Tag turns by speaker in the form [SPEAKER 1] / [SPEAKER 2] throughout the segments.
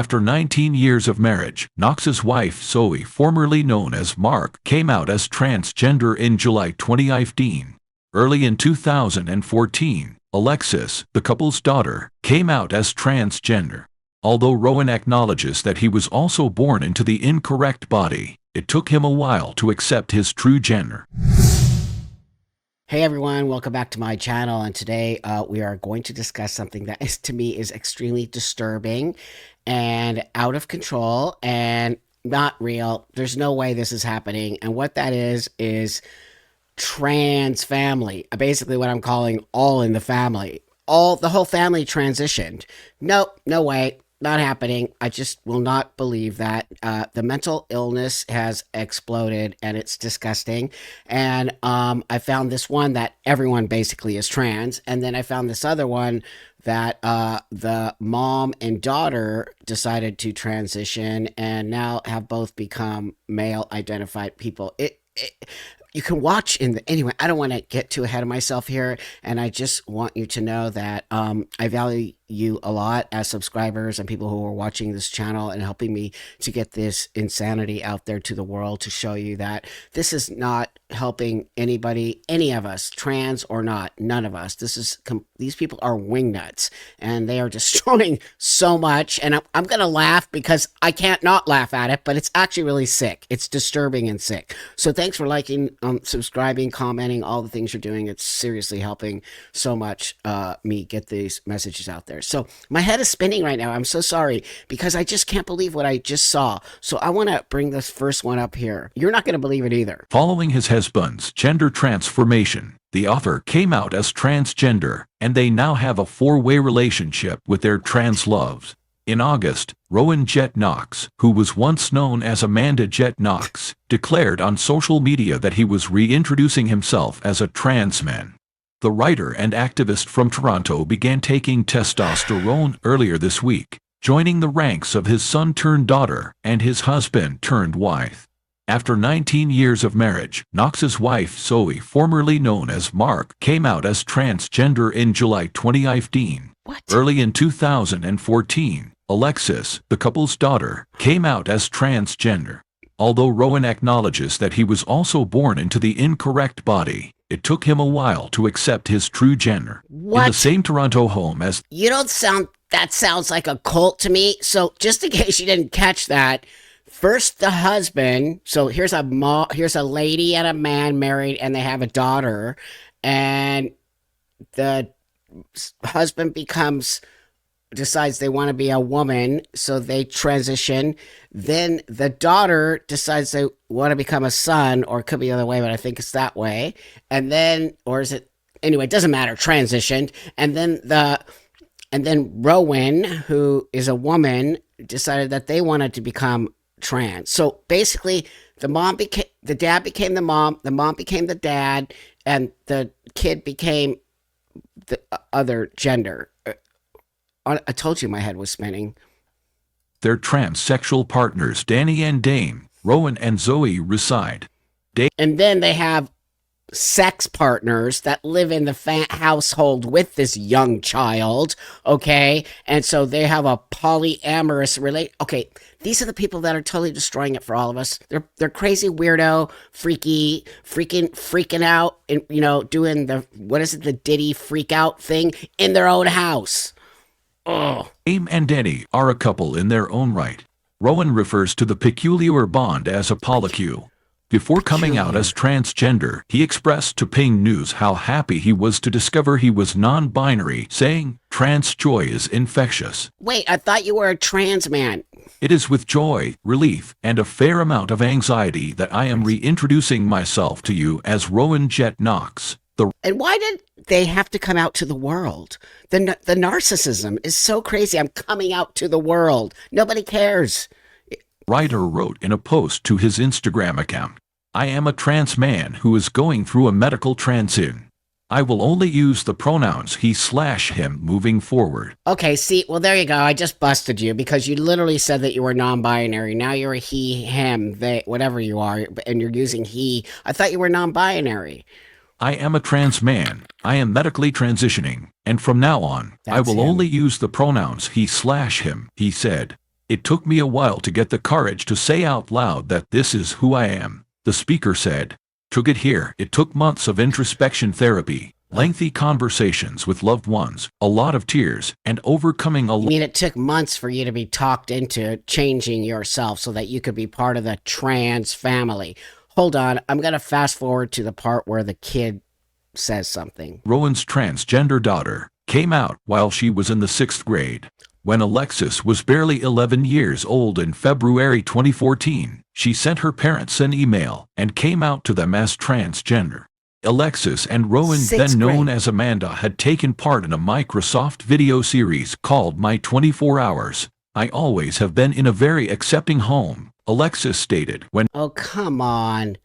[SPEAKER 1] After 19 years of marriage, Knox's wife Zoe, formerly known as Mark, came out as transgender in July 2015. Early in 2014, Alexis, the couple's daughter, came out as transgender. Although Rowan acknowledges that he was also born into the incorrect body, it took him a while to accept his true gender.
[SPEAKER 2] Hey everyone, welcome back to my channel, and today we are going to discuss something that to me is extremely disturbing and out of control and not real. There's no way this is happening, and what that is trans family. Basically what I'm calling all in the family. The whole family transitioned. Nope, no way. Not happening. I just will not believe that. The mental illness has exploded and it's disgusting. And I found this one that everyone basically is trans. And then I found this other one that the mom and daughter decided to transition and now have both become male identified people. You can watch anyway, I don't want to get too ahead of myself here, and I just want you to know that I value you a lot as subscribers and people who are watching this channel and helping me to get this insanity out there to the world, to show you that this is not helping anybody, any of us, trans or not, none of us. These people are wingnuts and they are destroying so much, and I'm gonna laugh because I can't not laugh at it, but it's actually really sick. It's disturbing and sick. So thanks for liking, subscribing, commenting, all the things you're doing. It's seriously helping so much me get these messages out there. So my head is spinning right now. I'm so sorry because I just can't believe what I just saw. So I want to bring this first one up here. You're not going to believe it either.
[SPEAKER 1] Following his husband's gender transformation, the author came out as transgender, and they now have a four-way relationship with their trans loves. In August, Rowan Jet Knox, who was once known as Amanda Jet Knox, declared on social media that he was reintroducing himself as a trans man. The writer and activist from Toronto began taking testosterone earlier this week, joining the ranks of his son-turned-daughter and his husband-turned-wife. After 19 years of marriage, Knox's wife Zoe, formerly known as Mark, came out as transgender in July 2015.
[SPEAKER 2] What?
[SPEAKER 1] Early in 2014, Alexis, the couple's daughter, came out as transgender. Although Rowan acknowledges that he was also born into the incorrect body, it took him a while to accept his true gender.
[SPEAKER 2] What?
[SPEAKER 1] In the same Toronto home as...
[SPEAKER 2] That sounds like a cult to me. So just in case you didn't catch that, first the husband, so here's a lady and a man married and they have a daughter, and the husband decides they want to be a woman, so they transition. Then the daughter decides they want to become a son, or it could be the other way, but I think it's that way. And then, or is it, anyway, it doesn't matter, transitioned. And then Rowan, who is a woman, decided that they wanted to become trans. So basically the dad became the mom became the dad, and the kid became the other gender. I told you my head was spinning.
[SPEAKER 1] Their transsexual partners, Danny and Dane, Rowan and Zoe, reside.
[SPEAKER 2] And then they have sex partners that live in the household with this young child, okay? And so they have a polyamorous Okay, these are the people that are totally destroying it for all of us. They're crazy, weirdo, freaking out, and doing the Diddy freak out thing in their own house. Oh.
[SPEAKER 1] Dame and Danny are a couple in their own right. Rowan refers to the peculiar bond as a polycule. Before coming out as transgender, he expressed to Ping News how happy he was to discover he was non-binary, saying, "Trans joy is infectious."
[SPEAKER 2] Wait, I thought you were a trans man.
[SPEAKER 1] It is with joy, relief, and a fair amount of anxiety that I am reintroducing myself to you as Rowan Jet Knox.
[SPEAKER 2] And why did they have to come out to the world? The narcissism is so crazy. I'm coming out to the world. Nobody cares.
[SPEAKER 1] Writer wrote in a post to his Instagram account, "I am a trans man who is going through a medical transition. I will only use the pronouns he/him moving forward."
[SPEAKER 2] Okay, see, well, there you go. I just busted you because you literally said that you were non-binary. Now you're a he, him, they, whatever you are, and you're using he. I thought you were non-binary.
[SPEAKER 1] I am a trans man. I am medically transitioning, and from now on, I will only use the pronouns he/him, he said. It took me a while to get the courage to say out loud that this is who I am, the speaker said. To get here, it took months of introspection therapy, lengthy conversations with loved ones, a lot of tears, and overcoming a
[SPEAKER 2] I mean, it took months for you to be talked into changing yourself so that you could be part of the trans family. Hold on, I'm going to fast forward to the part where the kid says something.
[SPEAKER 1] Rowan's transgender daughter came out while she was in the 6th grade. When Alexis was barely 11 years old in February 2014, she sent her parents an email and came out to them as transgender. Alexis and Rowan, then known as Amanda, had taken part in a Microsoft video series called My 24 Hours. I always have been in a very accepting home, Alexis stated when—
[SPEAKER 2] Oh, come on.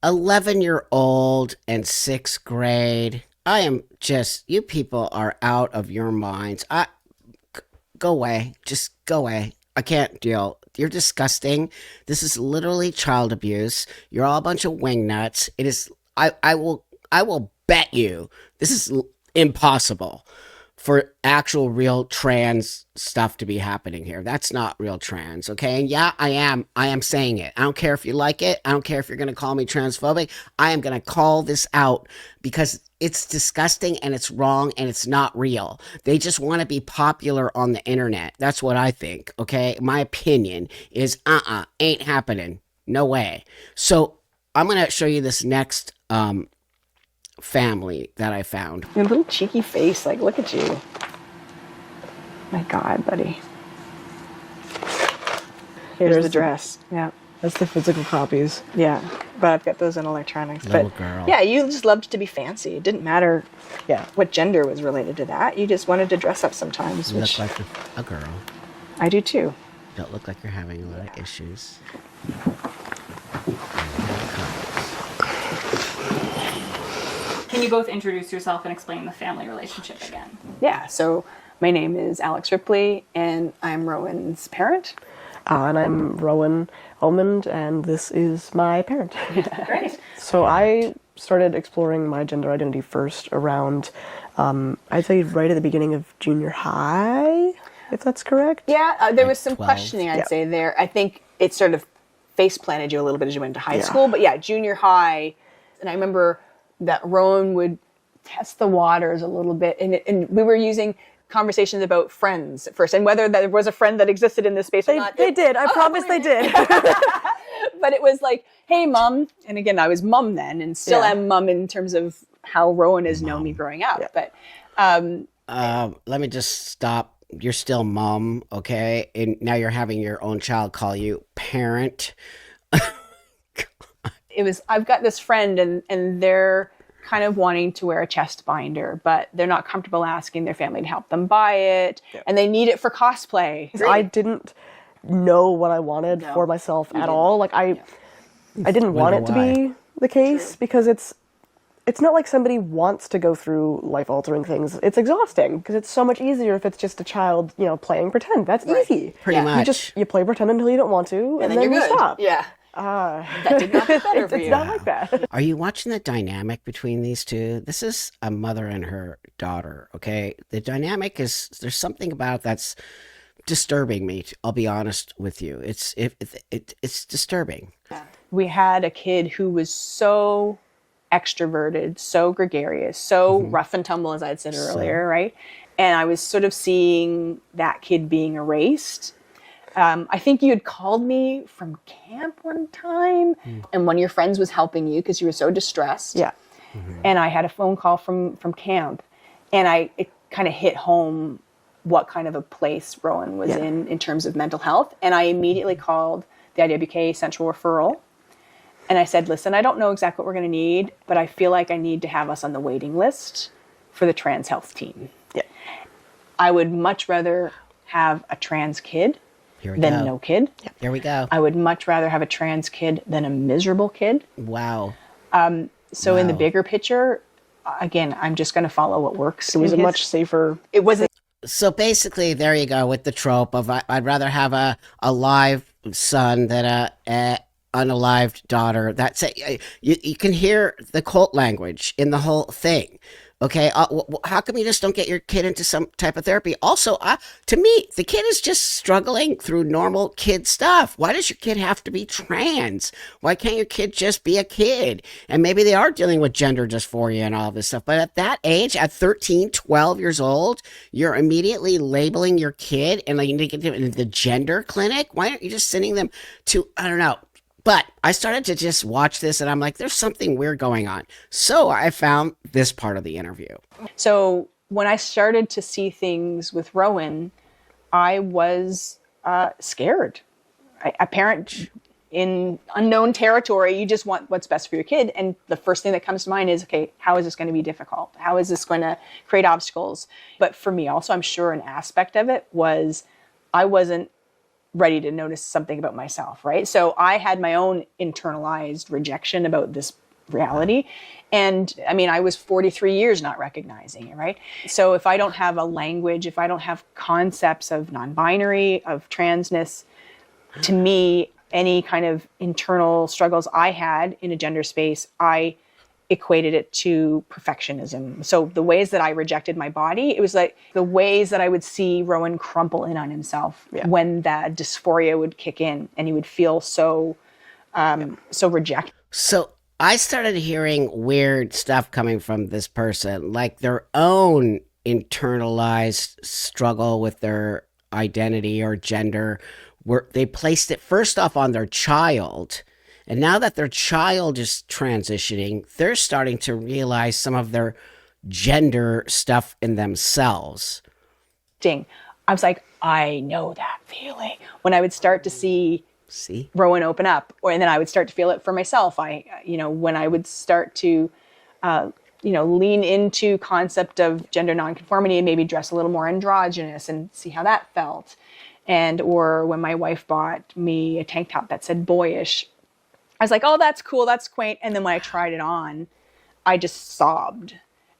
[SPEAKER 2] 11-year-old and 6th grade. I am just, you people are out of your minds. Go away. Just go away. I can't deal. You're disgusting. This is literally child abuse. You're all a bunch of wingnuts. It is, I will bet you this is impossible for actual real trans stuff to be happening here. That's not real trans, okay? And yeah, I am saying it. I don't care if you like it. I don't care if you're going to call me transphobic. I am going to call this out because it's disgusting and it's wrong and it's not real. They just want to be popular on the internet. That's what I think, okay? My opinion is ain't happening. No way. So I'm going to show you this next family that I found.
[SPEAKER 3] Your little cheeky face, like, look at you. My God, buddy. Here's the dress. Yeah.
[SPEAKER 4] That's the physical copies.
[SPEAKER 3] Yeah, but I've got those in electronics.
[SPEAKER 2] Little
[SPEAKER 3] but
[SPEAKER 2] girl.
[SPEAKER 3] Yeah, you just loved to be fancy. It didn't matter what gender was related to that. You just wanted to dress up sometimes.
[SPEAKER 2] You
[SPEAKER 3] which
[SPEAKER 2] look like a girl.
[SPEAKER 3] I do too.
[SPEAKER 2] You don't look like you're having a lot of issues.
[SPEAKER 5] Can you both introduce yourself and explain the family relationship again?
[SPEAKER 3] Yeah, so my name is Alex Ripley, and I'm Rowan's parent.
[SPEAKER 4] And I'm Rowan Almond, and this is my parent.
[SPEAKER 5] Great.
[SPEAKER 4] So I started exploring my gender identity first around, I'd say right at the beginning of junior high, if that's correct.
[SPEAKER 3] Yeah, there was some
[SPEAKER 2] 12.
[SPEAKER 3] questioning, I'd say, there. I think it sort of face-planted you a little bit as you went to high school. But yeah, junior high, and I remember that Rowan would test the waters a little bit, and we were using conversations about friends at first, and whether there was a friend that existed in this space or not.
[SPEAKER 4] They did. I promise they did.
[SPEAKER 3] But it was like, hey, Mom. And again, I was Mom then, and still am Mom in terms of how Rowan has known me growing up. Yeah. But
[SPEAKER 2] let me just stop. You're still Mom, okay? And now you're having your own child call you parent.
[SPEAKER 3] it was, I've got this friend, and they're kind of wanting to wear a chest binder, but they're not comfortable asking their family to help them buy it, and they need it for cosplay.
[SPEAKER 4] I didn't know what I wanted for myself at all. Like I didn't want it to be the case because it's not like somebody wants to go through life-altering things. It's exhausting because it's so much easier if it's just a child, pretlaying pretend. That's easy.
[SPEAKER 2] Pretty much.
[SPEAKER 4] You play pretend until you don't want to, and then you stop.
[SPEAKER 3] Yeah. That did not get better for you.
[SPEAKER 4] It's not like that.
[SPEAKER 2] Are you watching the dynamic between these two? This is a mother and her daughter, okay? The dynamic is, there's something about it that's disturbing me. I'll be honest with you. It's disturbing.
[SPEAKER 3] We had a kid who was so extroverted, so gregarious, so rough and tumble, as I had said earlier, right? And I was sort of seeing that kid being erased. I think you had called me from camp one time, and one of your friends was helping you because you were so distressed.
[SPEAKER 4] Yeah.
[SPEAKER 3] And I had a phone call from camp, and it kind of hit home what kind of a place Rowan was in terms of mental health. And I immediately called the IWK Central Referral, and I said, listen, I don't know exactly what we're going to need, but I feel like I need to have us on the waiting list for the trans health team.
[SPEAKER 4] Yeah.
[SPEAKER 3] I would much rather have a trans kid than no kid.
[SPEAKER 2] Yep. Here we go.
[SPEAKER 3] I would much rather have a trans kid than a miserable kid.
[SPEAKER 2] Wow.
[SPEAKER 3] So in the bigger picture, again, I'm just going to follow what works.
[SPEAKER 4] It was a much safer.
[SPEAKER 3] It was.
[SPEAKER 2] So basically, there you go with the trope of I'd rather have a live son than a unalived daughter. That's it. You can hear the cult language in the whole thing. Okay, how come you just don't get your kid into some type of therapy? Also, to me, the kid is just struggling through normal kid stuff. Why does your kid have to be trans? Why can't your kid just be a kid? And maybe they are dealing with gender dysphoria and all of this stuff. But at that age, at 13, 12 years old, you're immediately labeling your kid and like you need to get them into the gender clinic. Why aren't you just sending them to, I don't know. But I started to just watch this and I'm like, there's something weird going on. So I found this part of the interview.
[SPEAKER 3] So when I started to see things with Rowan, I was scared. A parent in unknown territory, you just want what's best for your kid. And the first thing that comes to mind is, okay, how is this going to be difficult? How is this going to create obstacles? But for me also, I'm sure an aspect of it was I wasn't ready to notice something about myself, right? So I had my own internalized rejection about this reality. And I mean, I was 43 years not recognizing it, right? So if I don't have a language, if I don't have concepts of non-binary, of transness, to me, any kind of internal struggles I had in a gender space, I equated it to perfectionism. So the ways that I rejected my body, it was like the ways that I would see Rowan crumple in on himself when that dysphoria would kick in and he would feel so rejected.
[SPEAKER 2] So I started hearing weird stuff coming from this person, like their own internalized struggle with their identity or gender, where they placed it first off on their child. And now that their child is transitioning, they're starting to realize some of their gender stuff in themselves.
[SPEAKER 3] I was like, I know that feeling. When I would start to see Rowan open up, and then I would start to feel it for myself. When I would start to, lean into concept of gender nonconformity and maybe dress a little more androgynous and see how that felt. Or when my wife bought me a tank top that said boyish, I was like, oh, that's cool, that's quaint. And then when I tried it on, I just sobbed.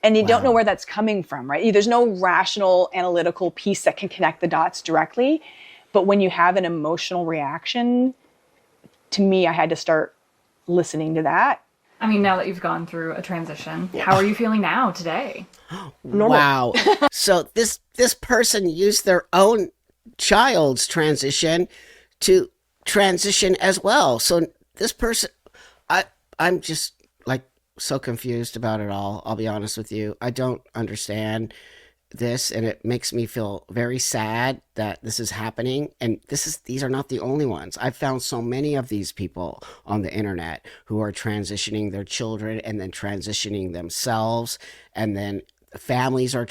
[SPEAKER 3] And you don't know where that's coming from, right? There's no rational, analytical piece that can connect the dots directly. But when you have an emotional reaction, to me, I had to start listening to that.
[SPEAKER 5] I mean, now that you've gone through a transition, how are you feeling now, today?
[SPEAKER 4] Normal.
[SPEAKER 2] Wow. So this person used their own child's transition to transition as well. So this person, I'm just like so confused about it all. I'll be honest with you. I don't understand this, and it makes me feel very sad that this is happening. And these are not the only ones. I've found so many of these people on the internet who are transitioning their children and then transitioning themselves, and then families are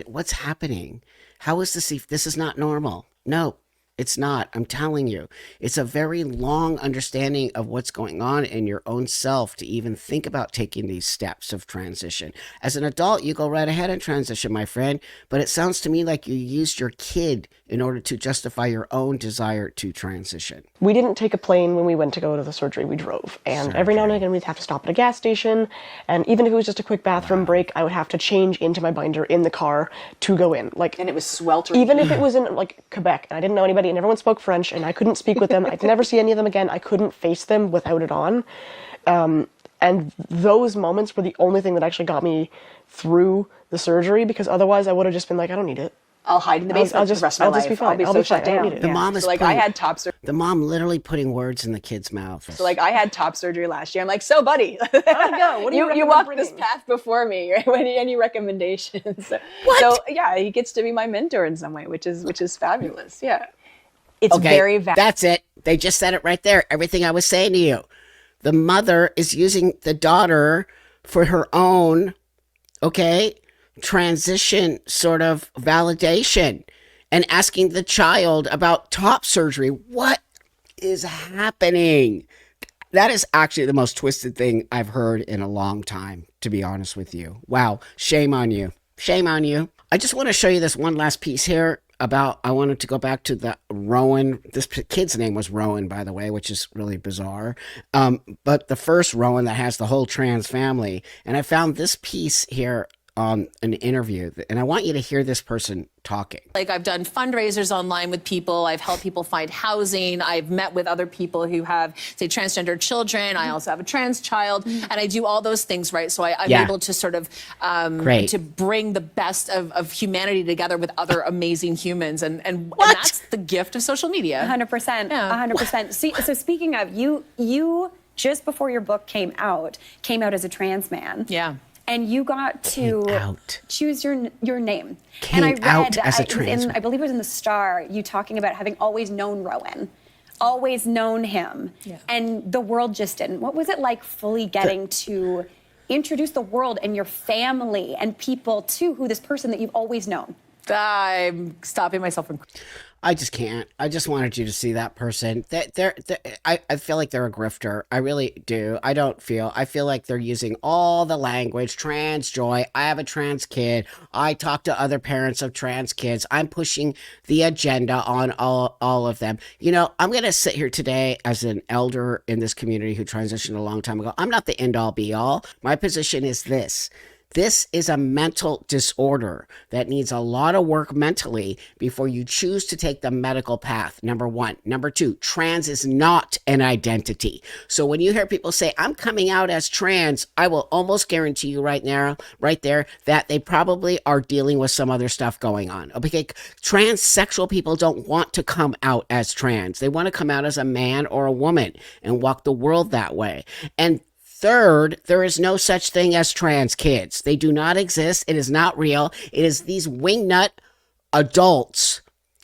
[SPEAKER 2] What's happening? How is this? This is not normal. No. It's not. I'm telling you. It's a very long understanding of what's going on in your own self to even think about taking these steps of transition. As an adult, you go right ahead and transition, my friend. But it sounds to me like you used your kid in order to justify your own desire to transition.
[SPEAKER 4] We didn't take a plane when we went to go to the surgery. We drove. And every now and again, we'd have to stop at a gas station. And even if it was just a quick bathroom break, I would have to change into my binder in the car to go in.
[SPEAKER 3] And it was sweltering.
[SPEAKER 4] Even if it was in Quebec and I didn't know anybody and everyone spoke French and I couldn't speak with them, I'd never see any of them again. I couldn't face them without it on. And those moments were the only thing that actually got me through the surgery, because otherwise I would have just been like, I don't need it.
[SPEAKER 3] I'll hide in the basement for the rest of my life.
[SPEAKER 4] Be fine.
[SPEAKER 3] I'll be so shut down.
[SPEAKER 2] The mom is
[SPEAKER 3] I had top surgery.
[SPEAKER 2] The mom literally putting words in the kid's mouth.
[SPEAKER 3] So I had top surgery last year. I'm like, so buddy,
[SPEAKER 4] How'd it go? What do
[SPEAKER 3] you walked this path before me, right? Any recommendations?
[SPEAKER 2] What?
[SPEAKER 3] So yeah, he gets to be my mentor in some way, which is fabulous. Yeah. It's very valid.
[SPEAKER 2] That's it. They just said it right there. Everything I was saying to you. The mother is using the daughter for her own, transition sort of validation and asking the child about top surgery. What is happening? That is actually the most twisted thing I've heard in a long time, to be honest with you. Wow. Shame on you. Shame on you. I just want to show you this one last piece here. I wanted to go back to the Rowan. This kid's name was Rowan, by the way, which is really bizarre. But the first Rowan that has the whole trans family. And I found this piece here an interview, and I want you to hear this person talking.
[SPEAKER 6] Like, I've done fundraisers online with people. I've helped people find housing. I've met with other people who have, say, transgender children. I also have a trans child, and I do all those things, right? So I'm able to sort of to bring the best of humanity together with other amazing humans, and that's the gift of social media.
[SPEAKER 7] 100%. 100%. See, so speaking of, you just before your book came out as a trans man.
[SPEAKER 6] Yeah.
[SPEAKER 7] And you got to choose your name.
[SPEAKER 2] Came
[SPEAKER 7] and I read,
[SPEAKER 2] out as a trans man.
[SPEAKER 7] I believe it was in the Star, you talking about having always known Rowan, always known him, and the world just didn't. What was it like fully getting to introduce the world and your family and people to who this person that you've always known?
[SPEAKER 6] I'm stopping myself from...
[SPEAKER 2] I just can't. I just wanted you to see that person. I feel like they're a grifter. I really do. I feel like they're using all the language, trans joy. I have a trans kid. I talk to other parents of trans kids. I'm pushing the agenda on all of them. You know, I'm going to sit here today as an elder in this community who transitioned a long time ago. I'm not the end all be all. My position is this. This is a mental disorder that needs a lot of work mentally before you choose to take the medical path, number one. Number two, trans is not an identity. So when you hear people say, I'm coming out as trans, I will almost guarantee you right there, that they probably are dealing with some other stuff going on. Okay, transsexual people don't want to come out as trans. They want to come out as a man or a woman and walk the world that way. And third, there is no such thing as trans kids. They do not exist. It is not real. It is these wingnut adults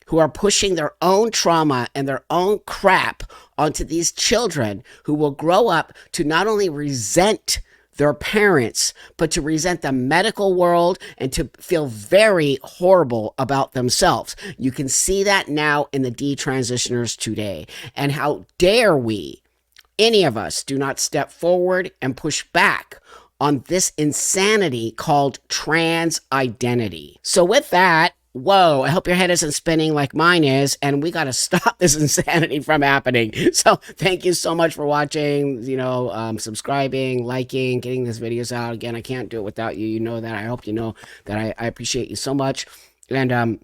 [SPEAKER 2] who are pushing their own trauma and their own crap onto these children who will grow up to not only resent their parents, but to resent the medical world and to feel very horrible about themselves. You can see that now in the detransitioners today. And how dare we, any of us, do not step forward and push back on this insanity called trans identity. So with that, whoa, I hope your head isn't spinning like mine is, and we got to stop this insanity from happening. So thank you so much for watching, subscribing, liking, getting these videos out. Again, I can't do it without you. You know that. I hope you know that I appreciate you so much. And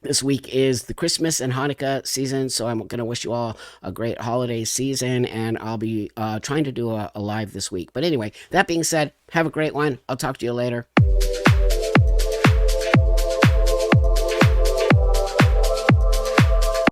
[SPEAKER 2] this week is the Christmas and Hanukkah season, so I'm going to wish you all a great holiday season, and I'll be trying to do a live this week. But anyway, that being said, have a great one. I'll talk to you later.